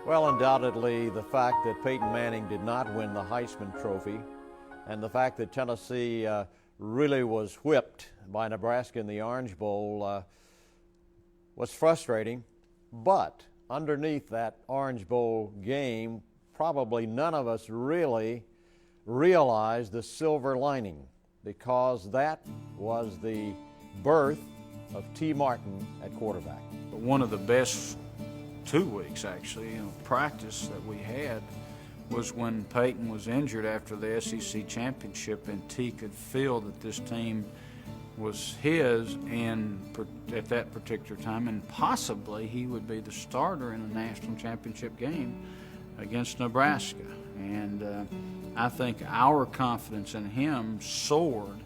Well, undoubtedly, the fact that Peyton Manning did not win the Heisman Trophy and the fact that Tennessee really was whipped by Nebraska in the Orange Bowl was frustrating. But underneath that Orange Bowl game, probably none of us really realized the silver lining, because that was the birth of T. Martin at quarterback. One of the best 2 weeks, actually, practice that we had was when Peyton was injured after the SEC championship, and T could feel that this team was his and at that particular time, and possibly he would be the starter in a national championship game against Nebraska. And I think our confidence in him soared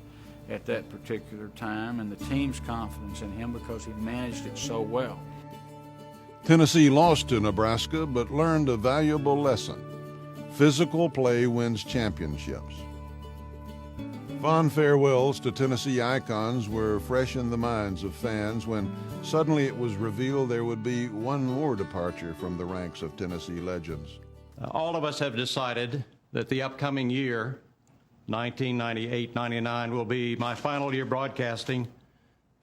at that particular time, and the team's confidence in him, because he managed it so well. Tennessee lost to Nebraska, but learned a valuable lesson. Physical play wins championships. Fond farewells to Tennessee icons were fresh in the minds of fans when suddenly it was revealed there would be one more departure from the ranks of Tennessee legends. All of us have decided that the upcoming year, 1998-99, will be my final year broadcasting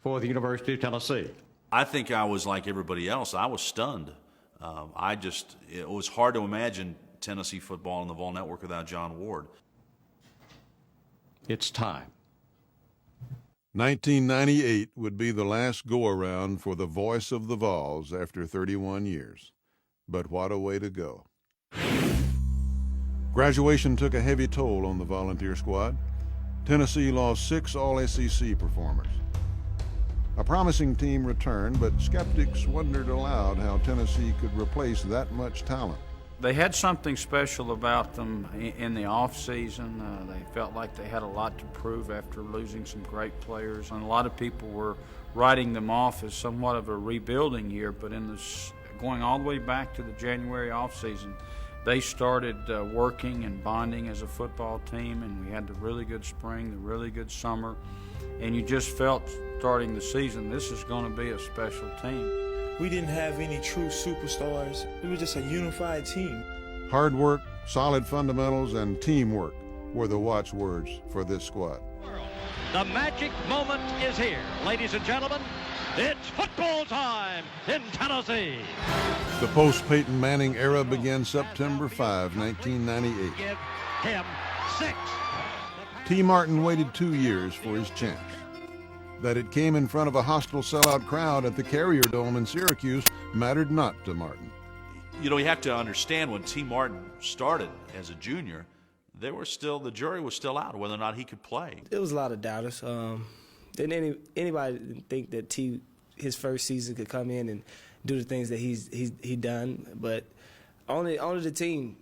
for the University of Tennessee. I think I was like everybody else. I was stunned. It was hard to imagine Tennessee football on the Vol Network without John Ward. It's time. 1998 would be the last go-around for the voice of the Vols after 31 years. But what a way to go. Graduation took a heavy toll on the volunteer squad. Tennessee lost 6 All-SEC performers. A promising team returned, but skeptics wondered aloud how Tennessee could replace that much talent. They had something special about them in the off-season. They felt like they had a lot to prove after losing some great players, and a lot of people were writing them off as somewhat of a rebuilding year. But going all the way back to the January off-season, they started working and bonding as a football team, and we had the really good spring, the really good summer, and you just felt starting the season, this is going to be a special team. We didn't have any true superstars. We were just a unified team. Hard work, solid fundamentals, and teamwork were the watchwords for this squad. The magic moment is here. Ladies and gentlemen, it's football time in Tennessee. The post-Peyton Manning era began September 5, 1998. Give him 6. T. Martin waited 2 years for his chance. That it came in front of a hostile sellout crowd at the Carrier Dome in Syracuse mattered not to Martin. You have to understand, when T. Martin started as a junior, the jury was still out whether or not he could play. There was a lot of doubters. Didn't anybody think that his first season could come in and do the things that he done? But only the team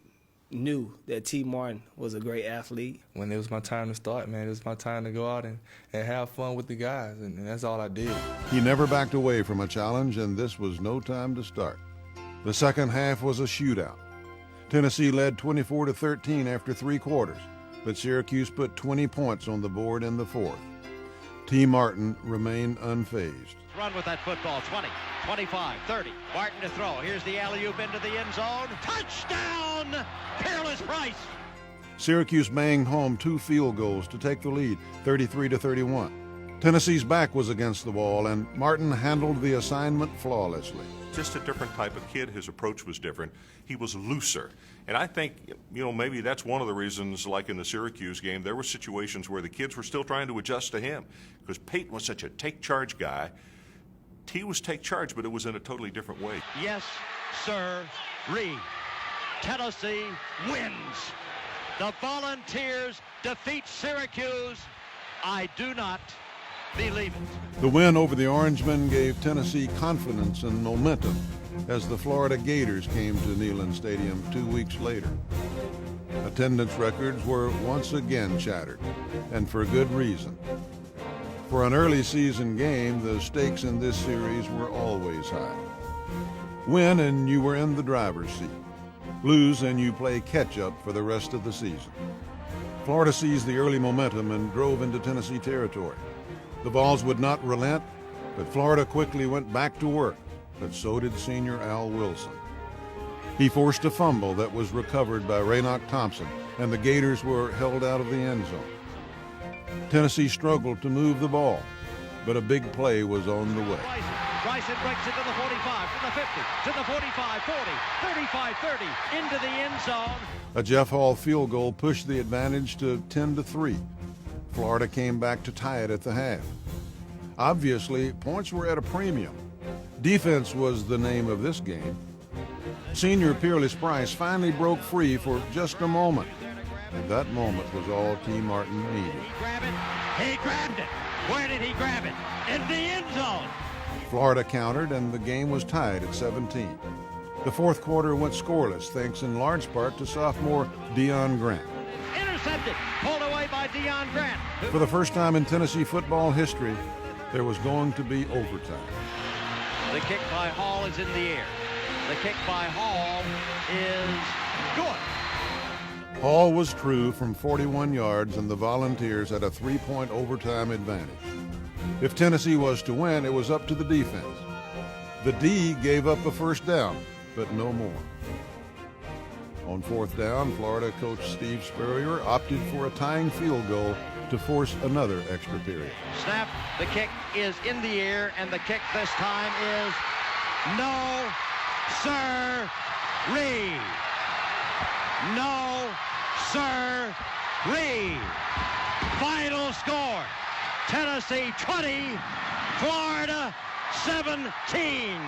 knew that T. Martin was a great athlete. When it was my time to start, man, it was my time to go out and have fun with the guys, and that's all I did. He never backed away from a challenge, and this was no time to start. The second half was a shootout. Tennessee led 24-13 after 3 quarters, but Syracuse put 20 points on the board in the fourth. T. Martin remained unfazed. Run with that football. 20, 25, 30. Martin to throw. Here's the alley-oop into the end zone. Touchdown! Peerless Price. Syracuse banged home 2 field goals to take the lead, 33-31. Tennessee's back was against the wall, and Martin handled the assignment flawlessly. Just a different type of kid. His approach was different. He was looser. And I think, maybe that's one of the reasons, like in the Syracuse game, there were situations where the kids were still trying to adjust to him, because Peyton was such a take-charge guy. T was take charge, but it was in a totally different way. Yes, sir. Tennessee wins. The Volunteers defeat Syracuse. I do not believe it. The win over the Orangemen gave Tennessee confidence and momentum as the Florida Gators came to Neyland Stadium 2 weeks later. Attendance records were once again shattered, and for good reason. For an early season game, the stakes in this series were always high. Win and you were in the driver's seat. Lose and you play catch-up for the rest of the season. Florida seized the early momentum and drove into Tennessee territory. The Vols would not relent, but Florida quickly went back to work, but so did senior Al Wilson. He forced a fumble that was recovered by Raynoch Thompson, and the Gators were held out of the end zone. Tennessee struggled to move the ball, but a big play was on the way. Bryson breaks it to the 45, to the 50, to the 45, 40, 35, 30, into the end zone. A Jeff Hall field goal pushed the advantage to 10-3. Florida came back to tie it at the half. Obviously, points were at a premium. Defense was the name of this game. Senior Peerless Price finally broke free for just a moment, and that moment was all T. Martin needed. He grabbed it. Where did he grab it? In the end zone. Florida countered, and the game was tied at 17. The fourth quarter went scoreless, thanks in large part to sophomore Deion Grant. Intercepted. Pulled away by Deion Grant. For the first time in Tennessee football history, there was going to be overtime. The kick by Hall is in the air. The kick by Hall is good. Hall was true from 41 yards, and the Volunteers had a 3-point overtime advantage. If Tennessee was to win, it was up to the defense. The D gave up a first down, but no more. On fourth down, Florida coach Steve Spurrier opted for a tying field goal to force another extra period. Snap, the kick is in the air, and the kick this time is no, sir-ree. No, sir-ree. Final score, Tennessee 20, Florida 17.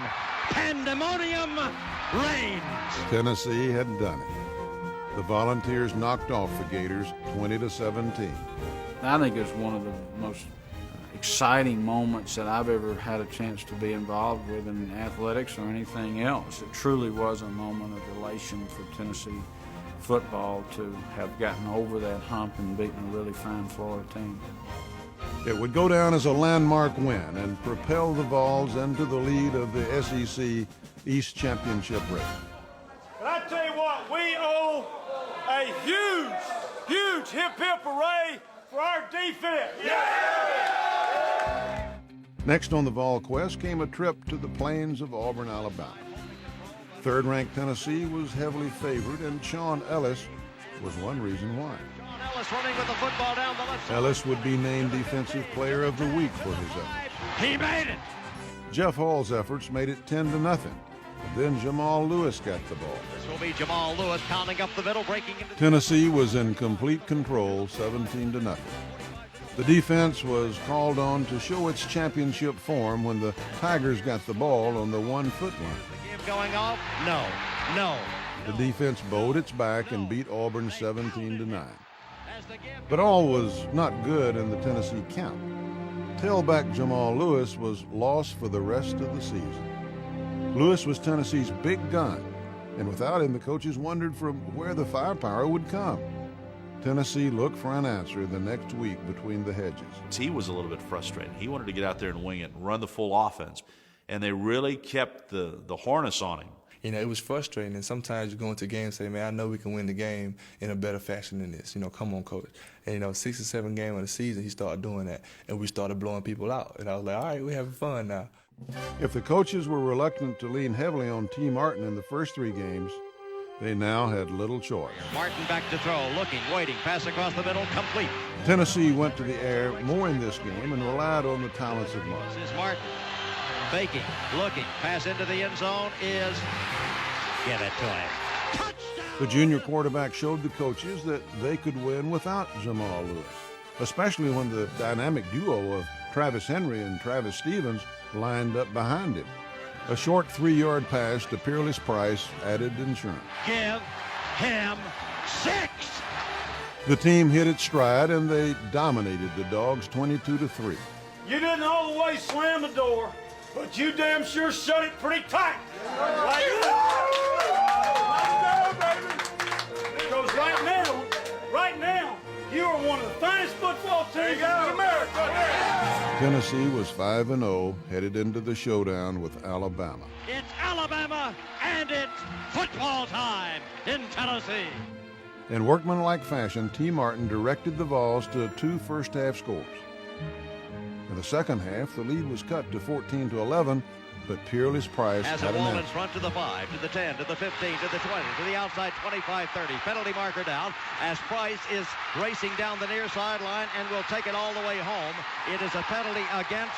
Pandemonium reigns. Tennessee had done it. The Volunteers knocked off the Gators 20-17. I think it's one of the most exciting moments that I've ever had a chance to be involved with in athletics or anything else. It truly was a moment of elation for Tennessee football to have gotten over that hump and beaten a really fine Florida team. It would go down as a landmark win and propel the Vols into the lead of the SEC East Championship race. And I tell you what, we owe a huge hip-hip hooray for our defense. Yeah! Next on the Vol Quest came a trip to the plains of Auburn, Alabama. Third-ranked Tennessee was heavily favored, and Sean Ellis was one reason why. Ellis running with the football down the left side. Ellis would be named Defensive Player of the Week for his efforts. He made it. Jeff Hall's efforts made it 10-0. Then Jamal Lewis got the ball. This will be Jamal Lewis pounding up the middle, breaking into... Tennessee was in complete control, 17-0. The defense was called on to show its championship form when the Tigers got the ball on the 1-foot line. The game going off? No. The defense bowed its back and beat Auburn 17-9. But all was not good in the Tennessee camp. Tailback Jamal Lewis was lost for the rest of the season. Lewis was Tennessee's big gun, and without him, the coaches wondered from where the firepower would come. Tennessee looked for an answer the next week between the hedges. T was a little bit frustrated. He wanted to get out there and wing it and run the full offense, and they really kept the harness on him. You know, it was frustrating, and sometimes you go into games and say, man, I know we can win the game in a better fashion than this. You know, come on, coach. And, 6 or 7 games of the season, he started doing that, and we started blowing people out. And I was like, all right, we're having fun now. If the coaches were reluctant to lean heavily on T. Martin in the first 3 games, they now had little choice. Martin back to throw, looking, waiting, pass across the middle, complete. Tennessee went to the air more in this game and relied on the talents of Martin. This is Martin, faking, looking, pass into the end zone is... Give it to him. Touchdown! The junior quarterback showed the coaches that they could win without Jamal Lewis, especially when the dynamic duo of Travis Henry and Travis Stevens lined up behind him. A short 3-yard pass to Peerless Price added insurance. Give him 6! The team hit its stride, and they dominated the Dogs 22-3. You didn't all the way slam the door, but you damn sure shut it pretty tight. Like because right now, you are one of the finest football teams in America. Tennessee was 5-0, headed into the showdown with Alabama. It's Alabama, and it's football time in Tennessee. In workmanlike fashion, T. Martin directed the Vols to 2 first-half scores. In the second half, the lead was cut to 14-11, but Peerless Price Has had a an wall in answer. front to the 5, to the 10, to the 15, to the 20, to the outside 25-30. Penalty marker down as Price is racing down the near sideline and will take it all the way home. It is a penalty against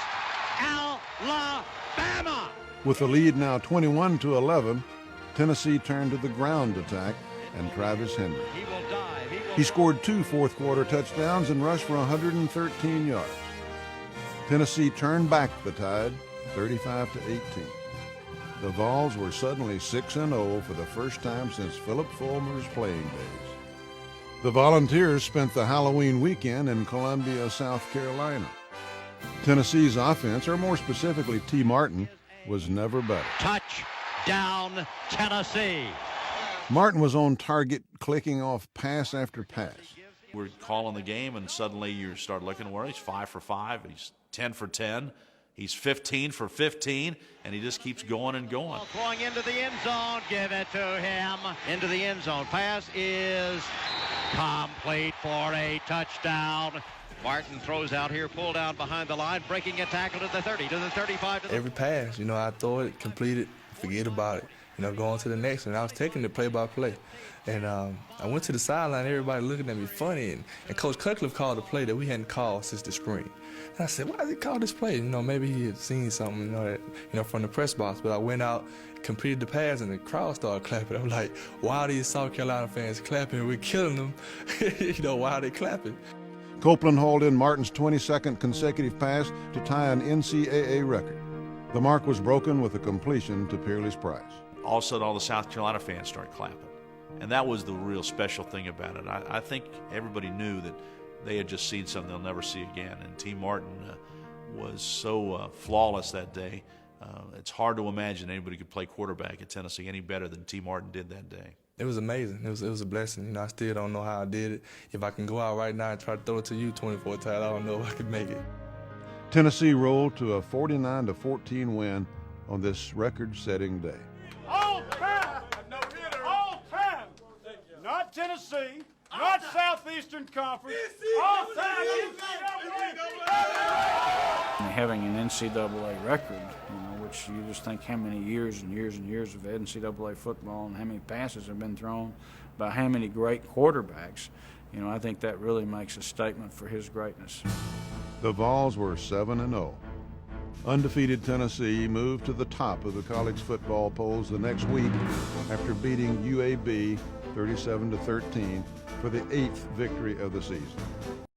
Alabama. With the lead now 21-11, Tennessee turned to the ground attack and Travis Henry. He will dive. He scored 2 fourth-quarter touchdowns and rushed for 113 yards. Tennessee turned back the Tide, 35-18. The Vols were suddenly 6-0 for the first time since Philip Fulmer's playing days. The Volunteers spent the Halloween weekend in Columbia, South Carolina. Tennessee's offense, or more specifically T. Martin, was never better. Touchdown, Tennessee. Martin was on target, clicking off pass after pass. We're calling the game, and suddenly you start looking where he's 5 for 5, he's 10 for 10, he's 15 for 15, and he just keeps going and going. Throwing into the end zone, give it to him. Into the end zone. Pass is complete for a touchdown. Martin throws out here, pull down behind the line, breaking a tackle to the 30, to the 35. To the Every pass, I throw it, complete it, forget about it. Go on to the next one. I was taking it play-by-play. And I went to the sideline, everybody looking at me funny. And Coach Cutcliffe called a play that we hadn't called since the spring. And I said, why did he call this play? Maybe he had seen something, from the press box. But I went out, completed the pass, and the crowd started clapping. I'm like, why are these South Carolina fans clapping? We're killing them. Why are they clapping? Copeland hauled in Martin's 22nd consecutive pass to tie an NCAA record. The mark was broken with a completion to Peerless Price. All of a sudden, all the South Carolina fans started clapping. And that was the real special thing about it. I think everybody knew that they had just seen something they'll never see again. And T. Martin was so flawless that day. It's hard to imagine anybody could play quarterback at Tennessee any better than T. Martin did that day. It was amazing. It was a blessing. I still don't know how I did it. If I can go out right now and try to throw it to you 24 times, I don't know if I could make it. Tennessee rolled to a 49-14 win on this record-setting day. All time! All time! Not Tennessee, not Southeastern Conference. All time! Having an NCAA record, which you just think how many years and years and years of NCAA football and how many passes have been thrown by how many great quarterbacks, I think that really makes a statement for his greatness. The Vols were 7-0. Undefeated Tennessee moved to the top of the college football polls the next week after beating UAB 37-13 for the 8th victory of the season.